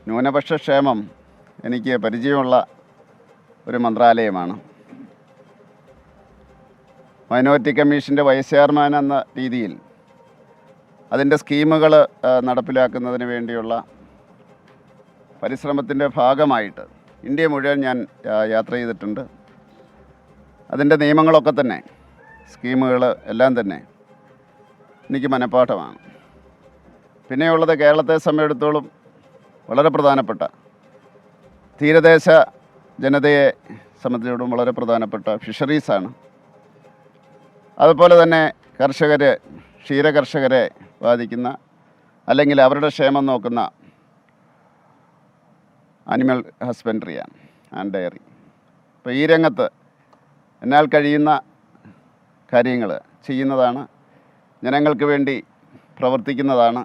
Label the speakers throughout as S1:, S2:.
S1: ന്യൂനപക്ഷ ക്ഷേമം എനിക്ക് പരിചയമുള്ള ഒരു മന്ത്രാലയമാണ്. മൈനോറിറ്റി കമ്മീഷൻ്റെ വൈസ് ചെയർമാൻ എന്ന രീതിയിൽ അതിൻ്റെ സ്കീമുകൾ നടപ്പിലാക്കുന്നതിന് വേണ്ടിയുള്ള പരിശ്രമത്തിൻ്റെ ഭാഗമായിട്ട് ഇന്ത്യ മുഴുവൻ ഞാൻ യാത്ര ചെയ്തിട്ടുണ്ട്. അതിൻ്റെ നിയമങ്ങളൊക്കെ തന്നെ, സ്കീമുകൾ എല്ലാം തന്നെ എനിക്ക് മനഃപ്പാഠമാണ്. പിന്നെയുള്ളത് കേരളത്തെ സംബന്ധിച്ചിടത്തോളം വളരെ പ്രധാനപ്പെട്ട, തീരദേശ ജനതയെ സംബന്ധിച്ചിടത്തോളം വളരെ പ്രധാനപ്പെട്ട ഫിഷറീസാണ്. അതുപോലെ തന്നെ ക്ഷീരകർഷകരെ ബാധിക്കുന്ന അല്ലെങ്കിൽ അവരുടെ ക്ഷേമം നോക്കുന്ന ആനിമൽ ഹസ്ബൻഡറിയാണ് ആൻഡ് ഡയറി. അപ്പോൾ ഈ രംഗത്ത് എന്നാൽ കഴിയുന്ന കാര്യങ്ങൾ ചെയ്യുന്നതാണ്, ജനങ്ങൾക്ക് വേണ്ടി പ്രവർത്തിക്കുന്നതാണ്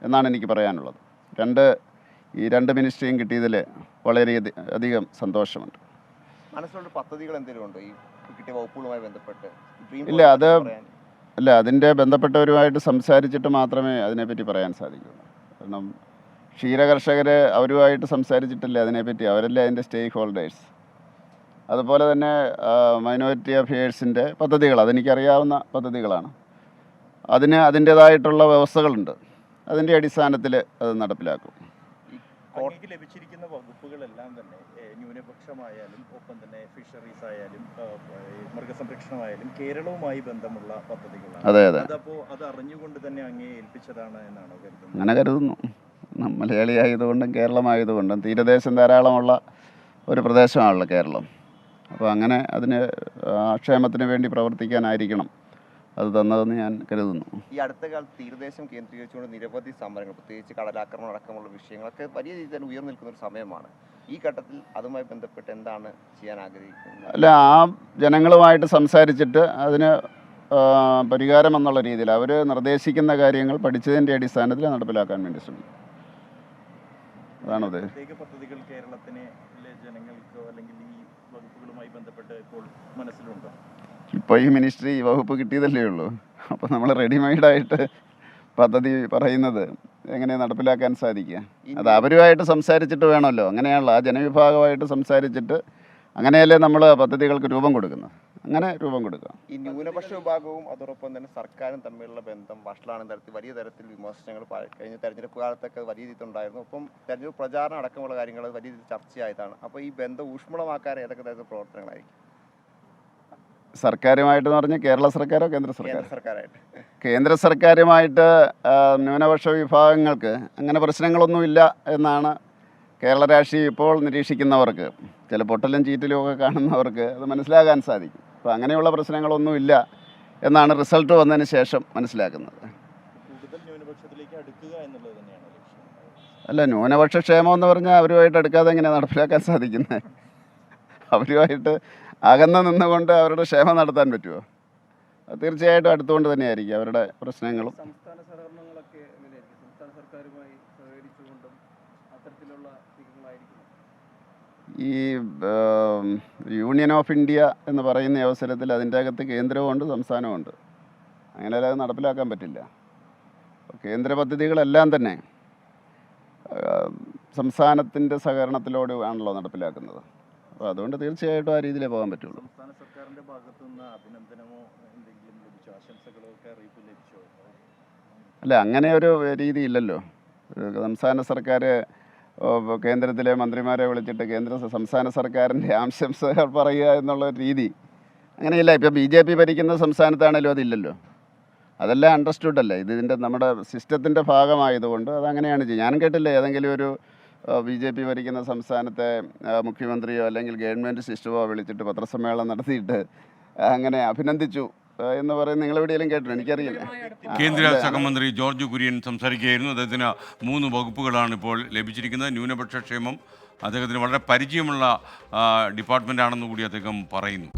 S1: എന്നാണ് എനിക്ക് പറയാനുള്ളത്. ഈ രണ്ട് മിനിസ്ട്രിയും കിട്ടിയതിൽ വളരെ അധികം സന്തോഷമുണ്ട്.
S2: മനസ്സിലുള്ള പദ്ധതികൾ എന്തെങ്കിലും ഉണ്ടോ ഈ കിട്ടിയ വകുപ്പുകളുമായി ബന്ധപ്പെട്ട്?
S1: ഇല്ല, അതിൻ്റെ ബന്ധപ്പെട്ടവരുമായിട്ട് സംസാരിച്ചിട്ട് മാത്രമേ അതിനെപ്പറ്റി പറയാൻ സാധിക്കുള്ളൂ. കാരണം ക്ഷീരകർഷകർ അവരുമായിട്ട് സംസാരിച്ചിട്ടില്ല അതിനെപ്പറ്റി, അവരല്ലേ അതിൻ്റെ സ്റ്റേക്ക് ഹോൾഡേഴ്സ്. അതുപോലെ തന്നെ മൈനോറിറ്റി അഫയേഴ്സിൻ്റെ പദ്ധതികൾ, അതെനിക്കറിയാവുന്ന പദ്ധതികളാണ്. അതിന് അതിൻ്റേതായിട്ടുള്ള വ്യവസ്ഥകളുണ്ട്, അതിൻ്റെ അടിസ്ഥാനത്തിൽ അത് നടപ്പിലാക്കും.
S3: ലഭിച്ചിരിക്കുന്ന വകുപ്പുകളെല്ലാം തന്നെ ന്യൂനപക്ഷമായാലും ഒപ്പം തന്നെ ഫിഷറീസ് ആയാലും മൃഗസംരക്ഷണമായാലും കേരളവുമായി ബന്ധമുള്ള പദ്ധതികളാണ്.
S1: അതെ.
S3: അപ്പോൾ അത് അറിഞ്ഞുകൊണ്ട് തന്നെ അങ്ങേ ഏൽപ്പിച്ചതാണ് എന്നാണോ കരുതുന്നത്?
S1: അങ്ങനെ കരുതുന്നു. മലയാളിയായതുകൊണ്ടും കേരളമായതുകൊണ്ടും തീരദേശം ധാരാളമുള്ള ഒരു പ്രദേശമാണല്ലോ കേരളം. അപ്പോൾ അങ്ങനെ അതിന് ക്ഷേമത്തിന് വേണ്ടി പ്രവർത്തിക്കാനായിരിക്കണം അത് തന്നതെന്ന് ഞാൻ കരുതുന്നു.
S2: ഈ അടുത്ത കാലത്ത് തീരദേശം കേന്ദ്രീകരിച്ചുകൊണ്ട് നിരവധി സമരങ്ങൾ, പ്രത്യേകിച്ച് കടലാക്രമണം അടക്കമുള്ള വിഷയങ്ങളൊക്കെ വലിയ രീതിയിൽ തന്നെ ഉയർന്നു നിൽക്കുന്ന ഒരു സമയമാണ്. ഈ ഘട്ടത്തിൽ അതുമായി ബന്ധപ്പെട്ട് എന്താണ് ചെയ്യാൻ ആഗ്രഹിക്കുന്നത്?
S1: അല്ല, ആ ജനങ്ങളുമായിട്ട് സംസാരിച്ചിട്ട് അതിന് പരിഹാരം എന്നുള്ള രീതിയിൽ അവർ നിർദ്ദേശിക്കുന്ന കാര്യങ്ങൾ പഠിച്ചതിൻ്റെ അടിസ്ഥാനത്തിൽ നടപ്പിലാക്കാൻ വേണ്ടി ശ്രമിക്കും. അതാണ്
S3: പദ്ധതികൾ കേരളത്തിലെ ജനങ്ങൾക്കോ അല്ലെങ്കിൽ ഈ വകുപ്പുകളുമായി ബന്ധപ്പെട്ട് ഇപ്പോൾ മനസ്സിലുണ്ടോ?
S1: ഇപ്പോൾ ഈ മിനിസ്ട്രി വകുപ്പ് കിട്ടിയതല്ലേ ഉള്ളൂ. അപ്പോൾ നമ്മൾ റെഡിമെയ്ഡായിട്ട് പദ്ധതി പറയുന്നത് എങ്ങനെ നടപ്പിലാക്കാൻ സാധിക്കുക? അത് അവരുമായിട്ട് സംസാരിച്ചിട്ട് വേണമല്ലോ. അങ്ങനെയാണല്ലോ, ആ ജനവിഭാഗമായിട്ട് സംസാരിച്ചിട്ട് അങ്ങനെയല്ലേ നമ്മൾ പദ്ധതികൾക്ക് രൂപം കൊടുക്കുന്നത്. അങ്ങനെ രൂപം കൊടുക്കുക.
S2: ഈ ന്യൂനപക്ഷ വിഭാഗവും അതോടൊപ്പം തന്നെ സർക്കാരും തമ്മിലുള്ള ബന്ധം വഷളാണെന്ന തരത്തിൽ വലിയ തരത്തിൽ വിമർശനങ്ങൾ കഴിഞ്ഞ തെരഞ്ഞെടുപ്പ് കാലത്തൊക്കെ വലിയ രീതിയിൽ ഉണ്ടായിരുന്നു. ഒപ്പം തെരഞ്ഞെടുപ്പ് പ്രചാരണം അടക്കമുള്ള കാര്യങ്ങൾ വലിയ രീതിയിൽ ചർച്ചയായതാണ്. അപ്പോൾ ഈ ബന്ധം ഊഷ്മളമാക്കാൻ ഏതൊക്കെ തരത്തിൽ പ്രവർത്തനങ്ങളായിരിക്കും?
S1: സർക്കാരുമായിട്ടെന്ന് പറഞ്ഞാൽ കേരള സർക്കാരോ കേന്ദ്ര
S2: സർക്കാരായിട്ട്?
S1: കേന്ദ്ര സർക്കാരുമായിട്ട് ന്യൂനപക്ഷ വിഭാഗങ്ങൾക്ക് അങ്ങനെ പ്രശ്നങ്ങളൊന്നുമില്ല എന്നാണ് കേരള രാഷ്ട്രീയം ഇപ്പോൾ നിരീക്ഷിക്കുന്നവർക്ക്, ചില പൊട്ടലും ചീറ്റലും ഒക്കെ കാണുന്നവർക്ക് അത് മനസ്സിലാക്കാൻ സാധിക്കും. അപ്പോൾ അങ്ങനെയുള്ള പ്രശ്നങ്ങളൊന്നുമില്ല എന്നാണ് റിസൾട്ട് വന്നതിന് ശേഷം മനസ്സിലാക്കുന്നത്. അല്ല, ന്യൂനപക്ഷ ക്ഷേമം എന്ന് പറഞ്ഞാൽ അവരുമായിട്ട് അടുക്കാതെ എങ്ങനെയാണ് നടപ്പിലാക്കാൻ സാധിക്കുന്നത്? അവരുമായിട്ട് അകന്ന് നിന്നുകൊണ്ട് അവരുടെ ക്ഷേമം നടത്താൻ പറ്റുമോ? തീർച്ചയായിട്ടും അടുത്തുകൊണ്ട് തന്നെയായിരിക്കും അവരുടെ പ്രശ്നങ്ങളും. ഈ യൂണിയൻ ഓഫ് ഇന്ത്യ എന്ന് പറയുന്ന അവസരത്തിൽ അതിൻ്റെ അകത്ത് കേന്ദ്രവുമുണ്ട് സംസ്ഥാനവുമുണ്ട്. അങ്ങനെ അത് നടപ്പിലാക്കാൻ പറ്റില്ല. കേന്ദ്ര പദ്ധതികളെല്ലാം തന്നെ സംസ്ഥാനത്തിൻ്റെ സഹകരണത്തിലൂടെ ആണല്ലോ നടപ്പിലാക്കുന്നത്. അപ്പോൾ അതുകൊണ്ട് തീർച്ചയായിട്ടും ആ രീതിയിലേ പോകാൻ പറ്റുള്ളൂ.
S3: സംസ്ഥാന സർക്കാരിൻ്റെ ഭാഗത്തു നിന്ന് അഭിനന്ദനമോ എന്തെങ്കിലും ലഭിച്ചോ, ആശംസകളോ ഒക്കെ അറിയിപ്പ് ലഭിച്ചോ?
S1: അല്ല, അങ്ങനെ ഒരു രീതി ഇല്ലല്ലോ. സംസ്ഥാന സർക്കാർ കേന്ദ്രത്തിലെ മന്ത്രിമാരെ വിളിച്ചിട്ട് സംസ്ഥാന സർക്കാരിൻ്റെ ആശംസകൾ പറയുക എന്നുള്ള രീതി അങ്ങനെയില്ല. ഇപ്പോൾ BJP ഭരിക്കുന്ന സംസ്ഥാനത്താണേലും അതില്ലല്ലോ. അതെല്ലാം അണ്ടർസ്റ്റുഡ് അല്ലേ. ഇതിൻ്റെ നമ്മുടെ സിസ്റ്റത്തിൻ്റെ ഭാഗമായതുകൊണ്ട് അതങ്ങനെയാണ് ചെയ്യുക. ഞാനും കേട്ടില്ല ഏതെങ്കിലും ഒരു BJP ഭരിക്കുന്ന സംസ്ഥാനത്തെ മുഖ്യമന്ത്രിയോ അല്ലെങ്കിൽ ഗവൺമെൻറ് സിസ്റ്റമോ വിളിച്ചിട്ട് പത്രസമ്മേളനം നടത്തിയിട്ട് അങ്ങനെ അഭിനന്ദിച്ചു എന്ന് പറയുന്നത് നിങ്ങൾ എവിടെയെങ്കിലും കേട്ടോ? എനിക്കറിയില്ല.
S4: കേന്ദ്ര സഹമന്ത്രി ജോർജ് കുര്യൻ സംസാരിക്കുകയായിരുന്നു. അദ്ദേഹത്തിന് 3 വകുപ്പുകളാണ് ഇപ്പോൾ ലഭിച്ചിരിക്കുന്നത്. ന്യൂനപക്ഷ ക്ഷേമം അദ്ദേഹത്തിന് വളരെ പരിചയമുള്ള ഡിപ്പാർട്ട്മെൻ്റ് ആണെന്ന് കൂടി അദ്ദേഹം പറയുന്നു.